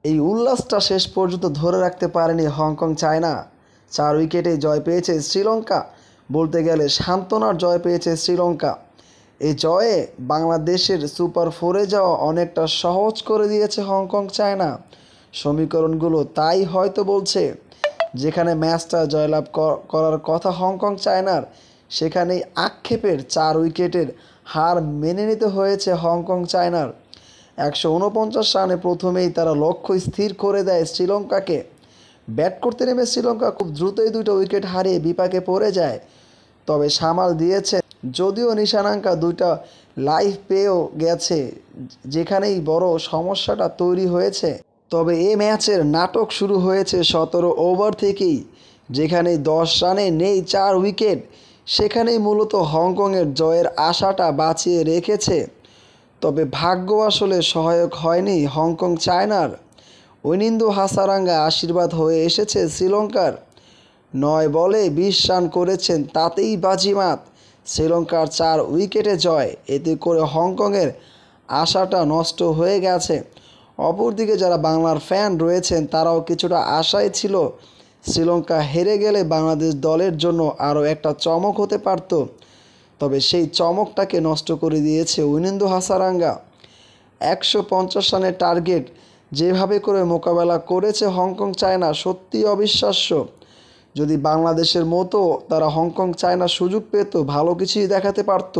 এই উল্লাসটা শেষ পর্যন্ত ধরে রাখতে পারেনি হংকং চায়না। 4 উইকেটে জয় পেয়েছে শ্রীলঙ্কা, বলতে গেলে সান্ত্বনার জয় পেয়েছে শ্রীলঙ্কা। এই জয়ে বাংলাদেশের সুপার ফোরে যাওয়া অনেকটা সহজ করে দিয়েছে হংকং চায়না। সমীকরণগুলো তাই হয়তো বলছে, যেখানে ম্যাচটা জয়লাভ করার কথা হংকং চায়নার, সেখানেই আক্ষেপের 4 উইকেটের হার মেনে নিতে হয়েছে হংকং চায়নার। 149 রানে প্রথমেই তারা লক্ষ্য স্থির করে দেয় শ্রীলঙ্কাকে। ব্যাট করতে নেমে শ্রীলঙ্কা খুব দ্রুতই 2টা উইকেট হারিয়ে বিপাকে পড়ে যায়, তবে সামাল দিয়েছে। যদিও নিশানাঙ্কা 2টা লাইভ পেয়েও গেছে, যেখানেই বড় সমস্যাটা তৈরি হয়েছে। তবে এ ম্যাচের নাটক শুরু হয়েছে 17 ওভার থেকেই, যেখানে 10 রানে নেই 4 উইকেট। সেখানেই মূলত হংকংয়ের জয়ের আশাটা বাঁচিয়ে রেখেছে। তবে ভাগ্য আসলে সহায়ক হয়নি হংকং চায়নার। ওয়েনিন্দু হাসারাঙ্গা আশীর্বাদ হয়ে এসেছে শ্রীলঙ্কার। 9 বলে 20 রান করেছেন, তাতেই বাজিমাত। শ্রীলঙ্কার 4 উইকেটে জয়, এতে করে হংকংয়ের আশাটা নষ্ট হয়ে গেছে। অপরদিকে যারা বাংলার ফ্যান রয়েছেন তারাও কিছুটা আশায় ছিল, শ্রীলঙ্কা হেরে গেলে বাংলাদেশ দলের জন্য আরও একটা চমক হতে পারত। তবে সেই চমকটাকে নষ্ট করে দিয়েছে ওয়েনিন্দু হাসারাঙ্গা। 150 রানের টার্গেট যেভাবে করে মোকাবেলা করেছে হংকং চায়না, সত্যিই অবিশ্বাস্য। যদি বাংলাদেশের মতো তারা হংকং চায়না সুযোগ পেত, ভালো কিছুই দেখাতে পারত।